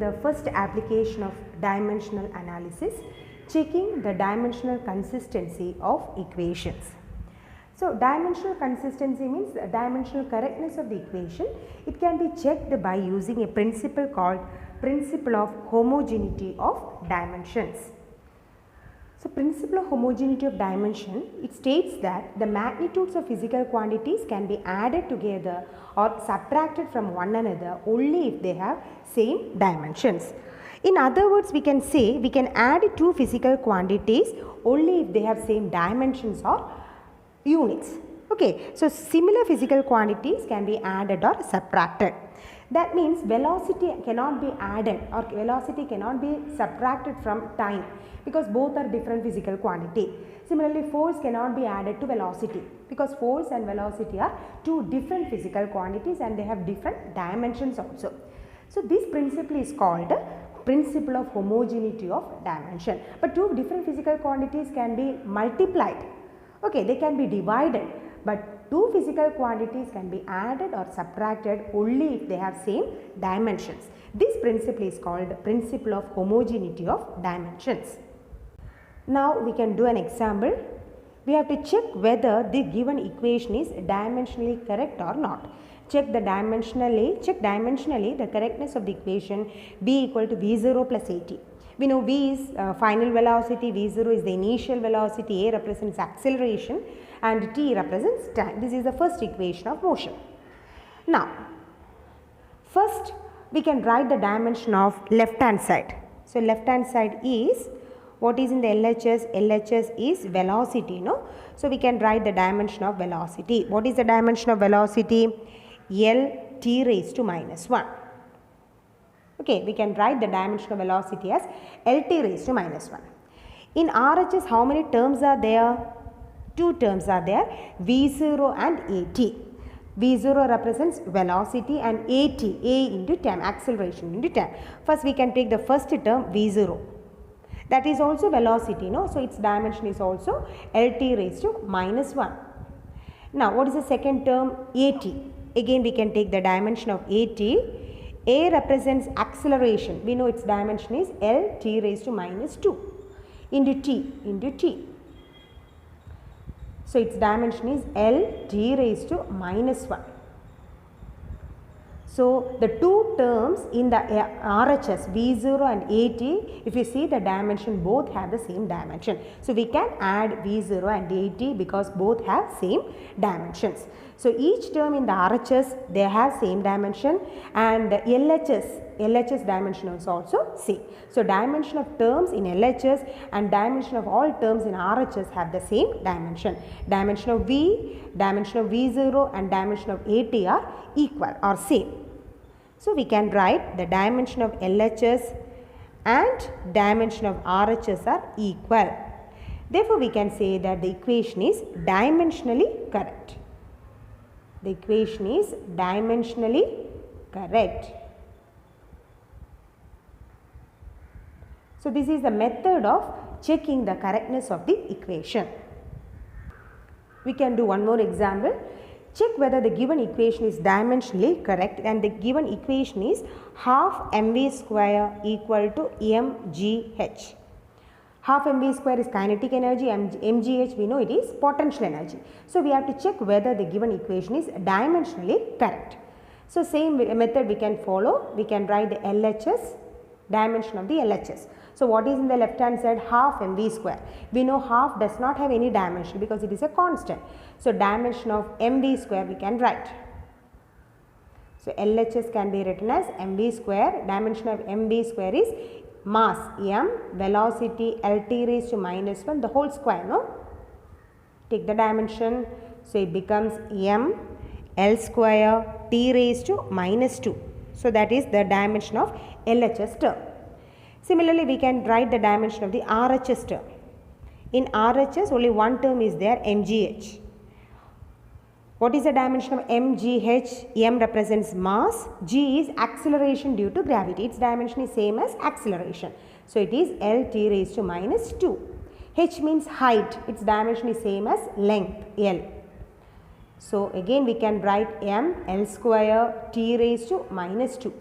the first application of dimensional analysis, checking the dimensional consistency of equations. So, dimensional consistency means the dimensional correctness of the equation. It can be checked by using a principle called principle of homogeneity of dimensions. So, principle of homogeneity of dimension, it states that the magnitudes of physical quantities can be added together or subtracted from one another only if they have same dimensions. In other words, we can say we can add two physical quantities only if they have same dimensions or units. Okay, so similar physical quantities can be added or subtracted. That means velocity cannot be added or velocity cannot be subtracted from time, because both are different physical quantity. Similarly, force cannot be added to velocity, because force and velocity are two different physical quantities and they have different dimensions also. So this principle is called principle of homogeneity of dimension. But two different physical quantities can be multiplied. Okay, they can be divided, but two physical quantities can be added or subtracted only if they have same dimensions. This principle is called principle of homogeneity of dimensions. Now we can do an example. We have to check whether the given equation is dimensionally correct or not. Check dimensionally the correctness of the equation b equal to v0 plus at. We know v is final velocity, v0 is the initial velocity, a represents acceleration and t represents time. This is the first equation of motion. Now, first we can write the dimension of left hand side. So, left hand side is what is in the LHS? LHS is velocity, no? So, we can write the dimension of velocity. What is the dimension of velocity? L t raised to minus 1. Okay, we can write the dimension of velocity as Lt raised to minus 1. In RHS, how many terms are there? Two terms are there, V0 and At. V0 represents velocity and At, A into time, acceleration into time. First, we can take the first term V0. That is also velocity, no? So, its dimension is also Lt raised to minus 1. Now, what is the second term? At. Again, we can take the dimension of At. A represents acceleration. We know its dimension is L t raised to minus 2 into t. So, its dimension is L t raised to minus 1. So, the two terms in the RHS V0 and At, if you see the dimension, both have the same dimension. So, we can add V0 and At because both have same dimensions. So, each term in the RHS, they have same dimension, and the LHS dimension is also same. So, dimension of terms in LHS and dimension of all terms in RHS have the same dimension. Dimension of V, dimension of V0 and dimension of At are equal or same. So, we can write the dimension of LHS and dimension of RHS are equal. Therefore, we can say that the equation is dimensionally correct. The equation is dimensionally correct. So, this is the method of checking the correctness of the equation. We can do one more example. Check whether the given equation is dimensionally correct, and the given equation is half mv square equal to mgh. Half mv square is kinetic energy, mgh we know it is potential energy. So, we have to check whether the given equation is dimensionally correct. So, same method we can follow. We can write the LHS, dimension of the LHS. So, what is in the left hand side? Half mv square. We know half does not have any dimension because it is a constant. So, dimension of mv square we can write. So, LHS can be written as mv square. Dimension of mv square is mass m, velocity Lt raised to minus 1, the whole square, no? Take the dimension. So, it becomes m L square t raised to minus 2. So, that is the dimension of LHS term. Similarly, we can write the dimension of the RHS term. In RHS, only one term is there, mgh. What is the dimension of mgh? M represents mass, g is acceleration due to gravity. Its dimension is same as acceleration. So, it is Lt raised to minus 2. H means height. Its dimension is same as length, L. So, again we can write m L square t raised to minus 2.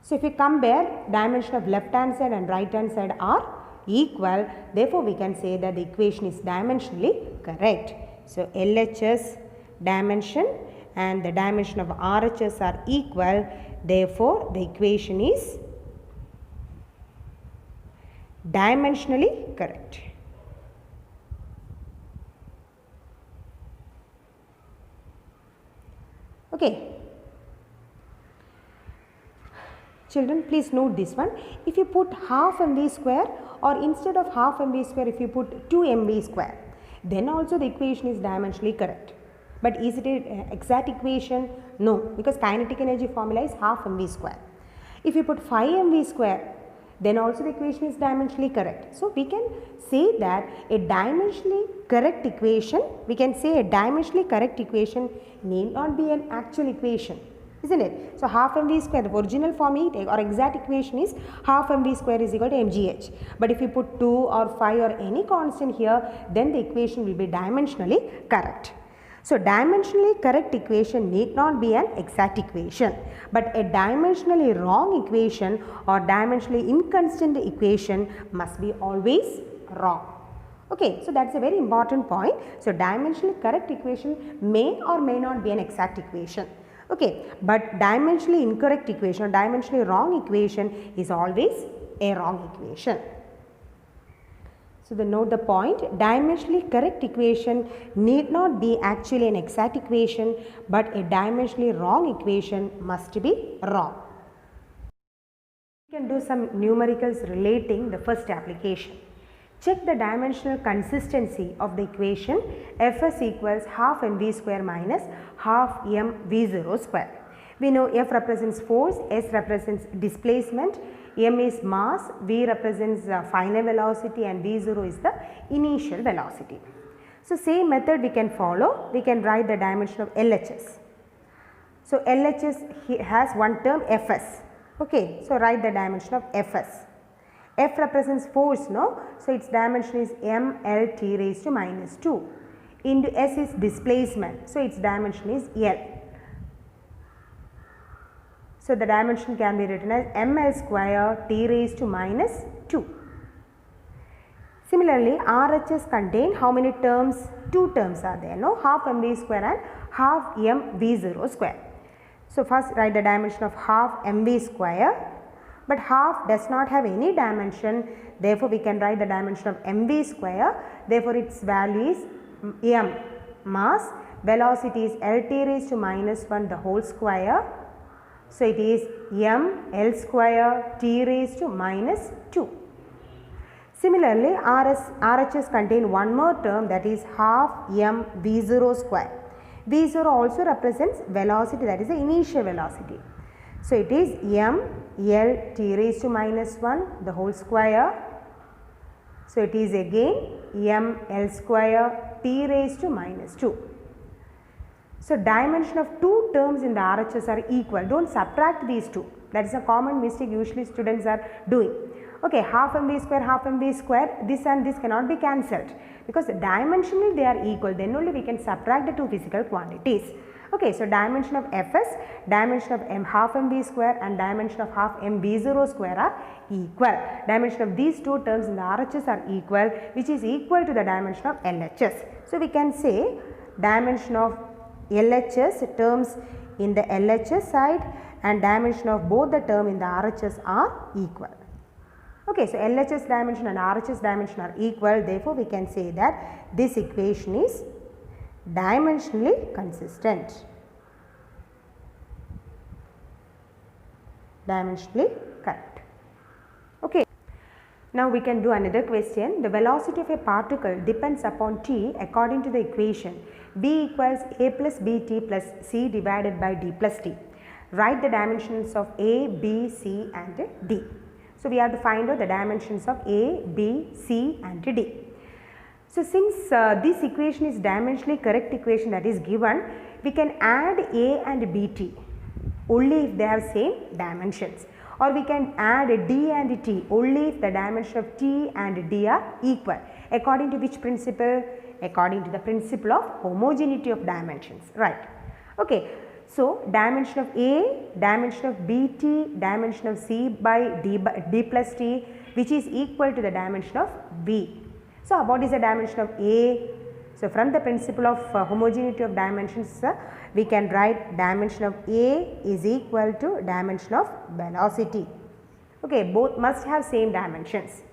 So if you compare, dimension of left hand side and right hand side are equal, therefore we can say that the equation is dimensionally correct. So LHS dimension and the dimension of RHS are equal, therefore the equation is dimensionally correct. Okay. Children, please note this one. If you put half mv square, or instead of half mv square, if you put 2 mv square, then also the equation is dimensionally correct. But is it an exact equation? No, because kinetic energy formula is half mv square. If you put 5 mv square, then also the equation is dimensionally correct. So we can say that a dimensionally correct equation, need not be an actual equation, isn't it? So half mv square, the original form or exact equation is half mv square is equal to mgh. But if you put 2 or 5 or any constant here, then the equation will be dimensionally correct. So dimensionally correct equation need not be an exact equation, but a dimensionally wrong equation or dimensionally inconsistent equation must be always wrong. Okay, so that's a very important point. So dimensionally correct equation may or may not be an exact equation. Okay, but dimensionally incorrect equation or dimensionally wrong equation is always a wrong equation. So note the point, dimensionally correct equation need not be actually an exact equation, but a dimensionally wrong equation must be wrong. We can do some numericals relating the first application. Check the dimensional consistency of the equation Fs equals half mv square minus half mv0 square. We know F represents force, S represents displacement, m is mass, v represents final velocity and v0 is the initial velocity. So same method we can follow, we can write the dimension of LHS. So LHS has one term Fs. Okay, so write the dimension of Fs. F represents force, no? So its dimension is mLt raised to minus 2. Into S is displacement, so its dimension is L. So the dimension can be written as ml square t raised to minus 2. Similarly, RHS contain how many terms? 2 terms are there, no? Half mv square and half mv0 square. So first write the dimension of half mv square, but half does not have any dimension, therefore we can write the dimension of mv square, therefore its value is m, mass, velocity is lt raised to minus 1 the whole square. So it is m L square t raised to minus 2. Similarly, RHS contain one more term, that is half m v0 square. v0 also represents velocity, that is the initial velocity. So it is m L t raised to minus 1 the whole square. So it is again m L square t raised to minus 2. So dimension of 2 terms in the RHS are equal. Don't subtract these 2. That is a common mistake usually students are doing. Okay, half mv square, this and this cannot be cancelled because dimensionally they are equal. Then only we can subtract the 2 physical quantities. Okay, so dimension of Fs, dimension of half mv square and dimension of half mv0 square are equal. Dimension of these 2 terms in the RHS are equal, which is equal to the dimension of LHS. So we can say dimension of LHS terms in the LHS side and dimension of both the term in the RHS are equal. Okay, so LHS dimension and RHS dimension are equal, therefore we can say that this equation is dimensionally consistent. Dimensionally correct. Okay. Now we can do another question. The velocity of a particle depends upon t according to the equation b equals a plus bt plus c divided by d plus t. Write the dimensions of a, b, c and d. So we have to find out the dimensions of a, b, c and d. So since this equation is dimensionally correct equation that is given, we can add a and bt only if they have same dimensions, or we can add d and t only if the dimension of t and d are equal. According to which principle? According to the principle of homogeneity of dimensions, right? Okay. So, dimension of A, dimension of BT, dimension of C by D plus T, which is equal to the dimension of B. So, what is the dimension of A? So, from the principle of homogeneity of dimensions, we can write dimension of A is equal to dimension of velocity. Okay, both must have same dimensions.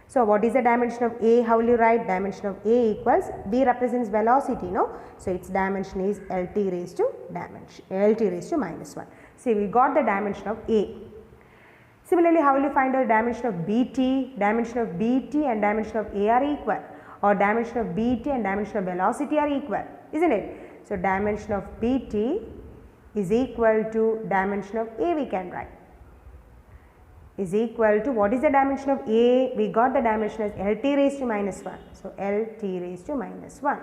So, what is the dimension of A? How will you write? Dimension of A equals, B represents velocity, no? So, its dimension is LT raised to minus 1. See, we got the dimension of A. Similarly, how will you find out the dimension of BT? Dimension of BT and dimension of A are equal, or dimension of BT and dimension of velocity are equal, isn't it? So, dimension of BT is equal to dimension of A, we can write, is equal to, what is the dimension of A? We got the dimension as LT raised to minus 1. So, LT raised to minus 1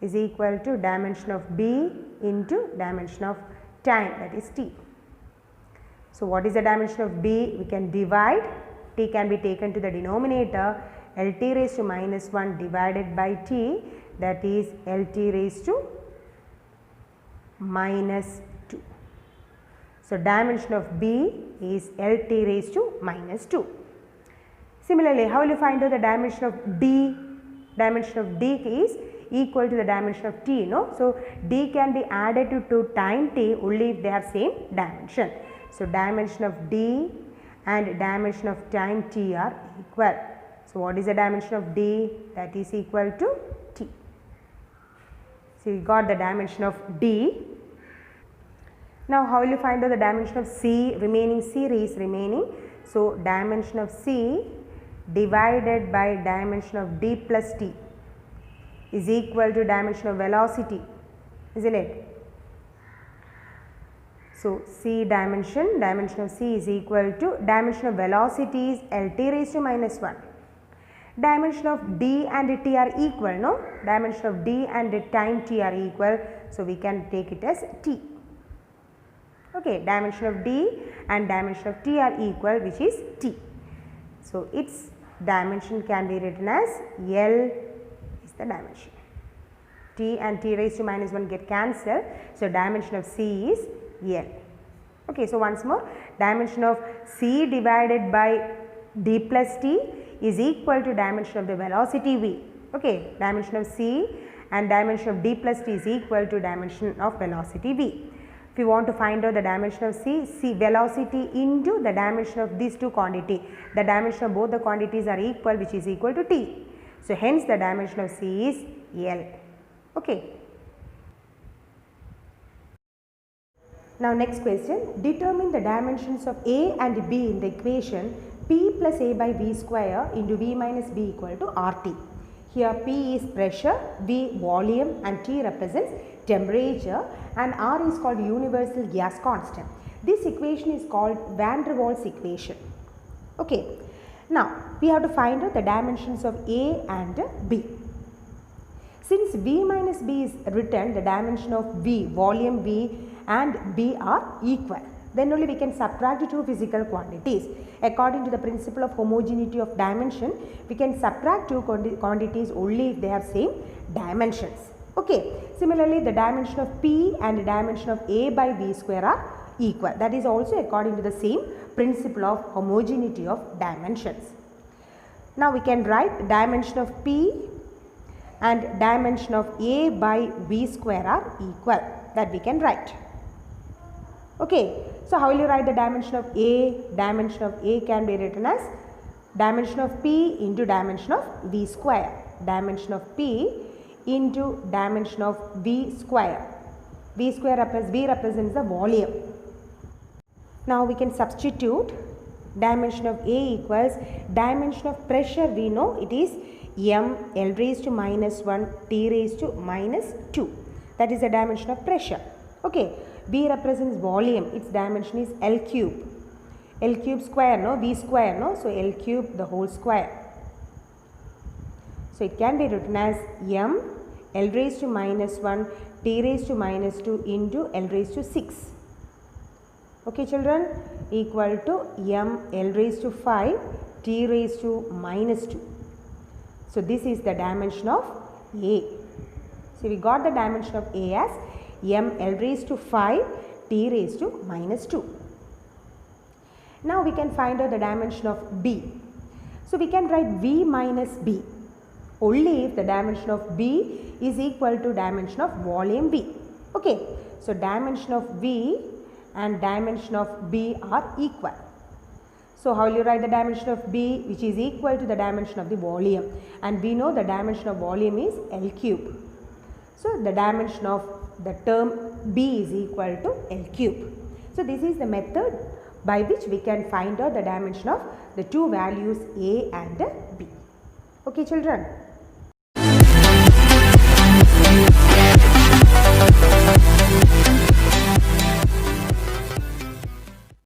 is equal to dimension of B into dimension of time, that is T. So, what is the dimension of B? We can divide, T can be taken to the denominator, LT raised to minus 1 divided by T, that is LT raised to minus 2. So, dimension of B is LT raised to minus 2. Similarly, how will you find out the dimension of D? Dimension of D is equal to the dimension of T, no? So, D can be added to time T only if they have same dimension. So, dimension of D and dimension of time T are equal. So, what is the dimension of D? That is equal to T. So, we got the dimension of D. Now, how will you find out the dimension of C? Remaining series remaining. So, dimension of C divided by dimension of D plus T is equal to dimension of velocity, isn't it? So, C dimension of C is equal to dimension of velocity is LT raised to minus 1. Dimension of D and T are equal, no? Dimension of D and time T are equal. So, we can take it as T. Okay, dimension of D and dimension of T are equal, which is T. So, its dimension can be written as L is the dimension. T and T raised to minus 1 get cancelled. So, dimension of C is L. Okay, so once more, dimension of C divided by D plus T is equal to dimension of the velocity V. Okay, dimension of C and dimension of D plus T is equal to dimension of velocity V. If you want to find out the dimension of C, velocity into the dimension of these two quantities. The dimension of both the quantities are equal, which is equal to T. So, hence the dimension of C is L. Okay. Now, next question, determine the dimensions of A and B in the equation P plus A by V square into V minus B equal to RT. Here P is pressure, V volume and T represents temperature and R is called universal gas constant. This equation is called Van der Waals equation. Okay. Now, we have to find out the dimensions of A and B. Since V minus B is written, the dimension of V, volume V and B are equal. Then only we can subtract the two physical quantities. According to the principle of homogeneity of dimension, we can subtract two quantities only if they have same dimensions. Okay. Similarly, the dimension of P and the dimension of A by V square are equal. That is also according to the same principle of homogeneity of dimensions. Now, we can write dimension of P and dimension of A by V square are equal. That we can write. Okay. So, how will you write the dimension of A? Dimension of A can be written as dimension of P into dimension of V square. Dimension of P into dimension of V square. V represents the volume. Now, we can substitute dimension of A equals dimension of pressure, we know it is M L raised to minus 1 T raised to minus 2. That is the dimension of pressure. Okay. V represents volume, its dimension is L cube. L cube square, no? V square, no? So, L cube the whole square. So, it can be written as M L raised to minus 1 T raised to minus 2 into L raised to 6. Okay, children, equal to M L raised to 5 T raised to minus 2. So, this is the dimension of A. So, we got the dimension of A as m L raised to 5 t raised to minus 2. Now we can find out the dimension of B. So we can write V minus B only if the dimension of B is equal to dimension of volume B. Okay, so dimension of V and dimension of B are equal. So how will you write the dimension of B, which is equal to the dimension of the volume, and we know the dimension of volume is L cube. So the dimension of the term B is equal to L cube. So this is the method by which we can find out the dimension of the two values A and B. Okay children.